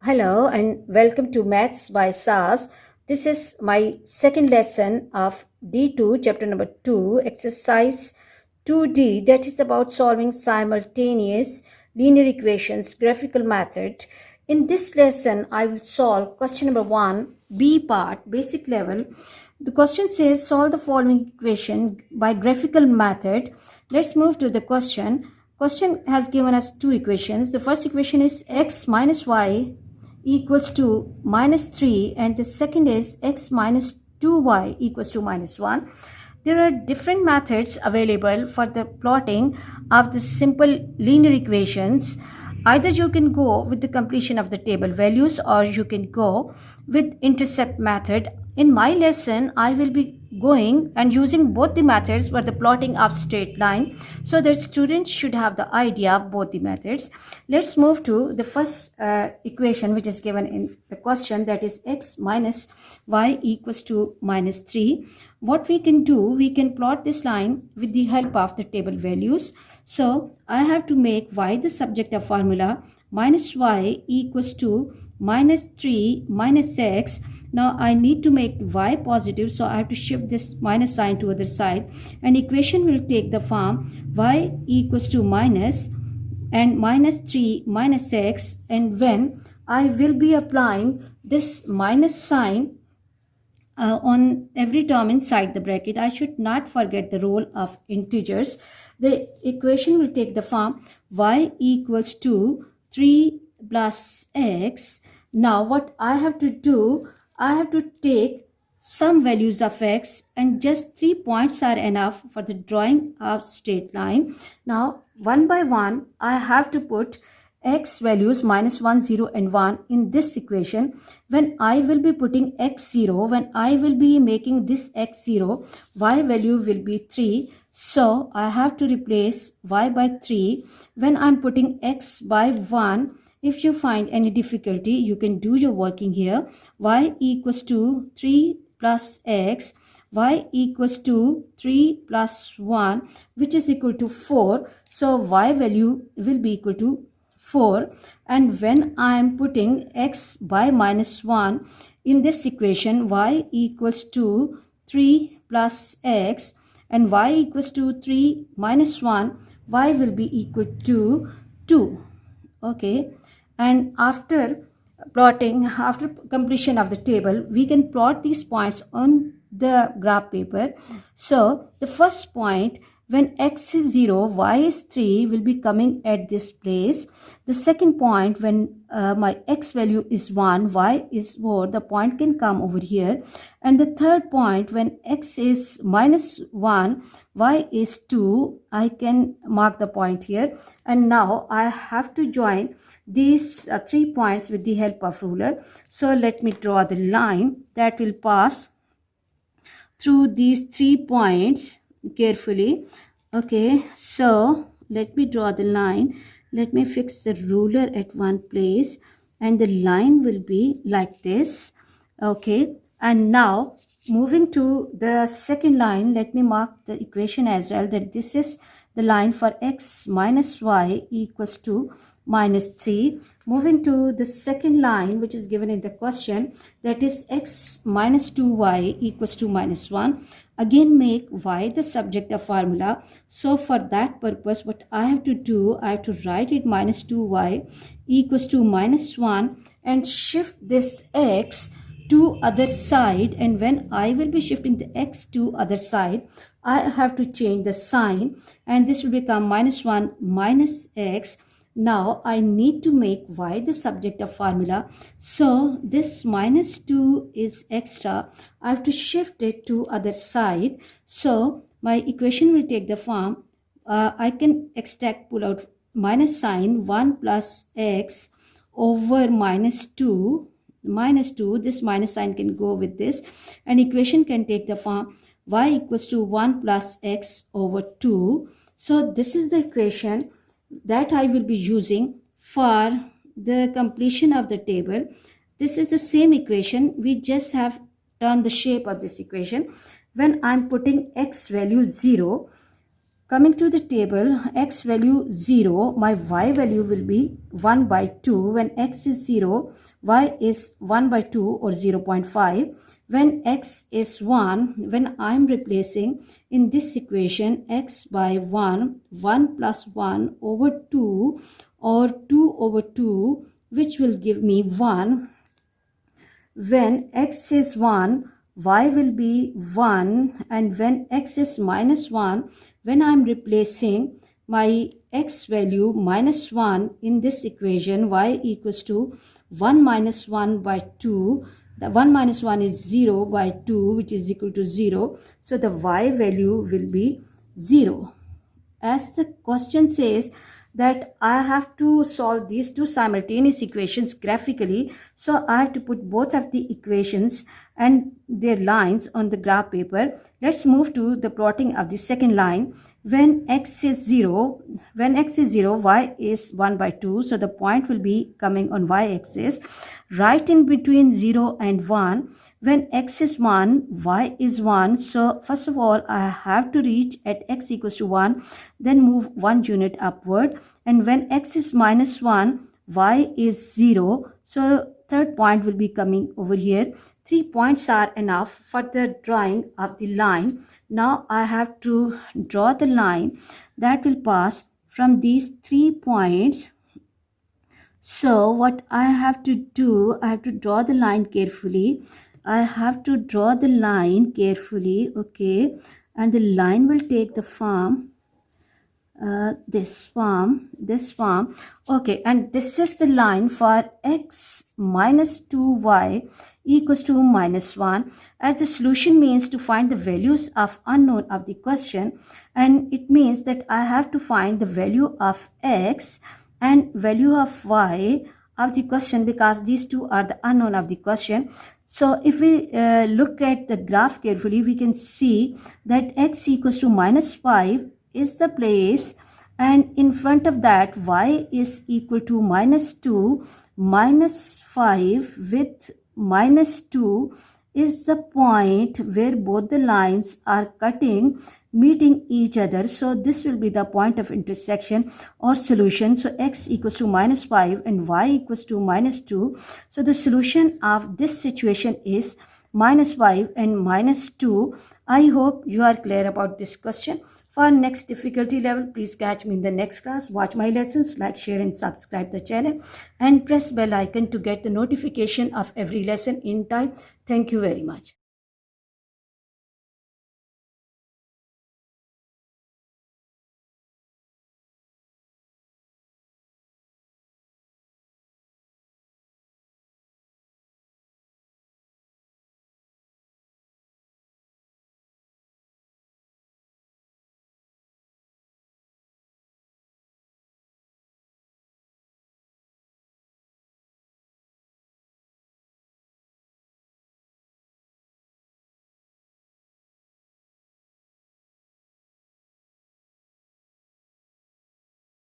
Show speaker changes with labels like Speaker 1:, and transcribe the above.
Speaker 1: Hello and welcome to Maths by SAS. This is my second lesson of D2, chapter number 2, exercise 2D, that is about solving simultaneous linear equations, graphical method. In this lesson, I will solve question number 1, B part, basic level. The question says solve the following equation by graphical method. Let's move to the question. Question has given us two equations. The first equation is x minus y equals to minus 3, and the second is x minus 2y equals to minus 1. There are different methods available for the plotting of the simple linear equations. Either you can go with the completion of the table values or you can go with intercept method. In my lesson, I will be going and using both the methods for the plotting of straight line, so that students should have the idea of both the methods. Let's move to the first equation which is given in the question, that is x minus y equals to minus 3. What we can do, we can plot this line with the help of the table values. So I have to make y the subject of formula, minus y equals to minus 3 minus x. Now I need to make y positive, so I have to shift this minus sign to other side, and equation will take the form y equals to minus and minus 3 minus x, and when I will be applying this minus sign on every term inside the bracket, I should not forget the role of integers. The equation will take the form y equals to 3 plus x. Now what I have to do, I have to take some values of x, and just 3 points are enough for the drawing of straight line. Now one by one I have to put x values minus 1, 0 and 1 in this equation. When I will be putting x0, when I will be making this x0, y value will be 3. So I have to replace y by 3. When I'm putting x by 1, if you find any difficulty, you can do your working here. Y equals to 3 plus x. Y equals to 3 plus 1, which is equal to 4. So y value will be equal to 4. And when I am putting x by minus 1 in this equation, y equals to 3 plus x, and y equals to 3 minus 1, y will be equal to 2. Okay, and after plotting, after completion of the table, we can plot these points on the graph paper. So the first point, when x is 0, y is 3, will be coming at this place. The second point, when my x value is 1, y is 4, the point can come over here. And the third point, when x is minus 1, y is 2, I can mark the point here. And now I have to join these 3 points with the help of ruler. So let me draw the line that will pass through these 3 points carefully. Okay, so let me draw the line. Let me fix the ruler at one place, and the line will be like this. Okay, and now moving to the second line, let me mark the equation as well, that this is the line for x minus y equals to minus 3. Moving to the second line which is given in the question, that is x minus 2y equals to minus 1. Again make y the subject of formula. So for that purpose, what I have to do, I have to write it minus 2y equals to minus 1 and shift this x to other side. And when I will be shifting the x to other side, I have to change the sign, and this will become minus 1 minus x. Now I need to make y the subject of formula. So this minus 2 is extra. I have to shift it to other side. So my equation will take the form, I can extract, pull out minus sign, 1 plus x over minus 2. Minus 2, this minus sign can go with this, and equation can take the form y equals to 1 plus x over 2. So this is the equation that I will be using for the completion of the table. This is the same equation, we just have turned the shape of this equation. When I'm putting x value 0, Coming to the table, x value 0, my y value will be 1 by 2. When x is 0, y is 1 by 2 or 0.5. When x is 1, when I am replacing in this equation x by 1, 1 plus 1 over 2 or 2 over 2, which will give me 1. When x is 1, y will be 1, and when x is minus 1, when I am replacing my x value minus 1 in this equation, y equals to 1 minus 1 by 2. The 1 minus 1 is 0 by 2, which is equal to 0. So the y value will be 0. As the question says that I have to solve these two simultaneous equations graphically, so I have to put both of the equations and their lines on the graph paper. Let's move to the plotting of the second line. When x is 0, y is 1 by 2, so the point will be coming on y-axis. Right in between 0 and 1, when x is 1, y is 1. So first of all, I have to reach at x equals to 1, then move 1 unit upward. And when x is minus 1, y is 0. So third point will be coming over here. 3 points are enough for the drawing of the line. Now I have to draw the line that will pass from these 3 points. So what I have to do, I have to draw the line carefully. Okay, and the line will take the form, this form. Okay, and this is the line for x minus 2y equals to minus 1, as the solution means to find the values of unknown of the question, and it means that I have to find the value of x and value of y of the question, because these two are the unknown of the question. So if we look at the graph carefully, we can see that x equals to minus 5 is the place, and in front of that y is equal to minus 2. Minus 5 with minus 2 is the point where both the lines are meeting each other. So this will be the point of intersection or solution. So x equals to minus 5 and y equals to minus 2. So the solution of this situation is minus 5 and minus 2. I hope you are clear about this question. For next difficulty level, please catch me in the next class. Watch my lessons, like, share and subscribe the channel, and press bell icon to get the notification of every lesson in time. Thank you very much.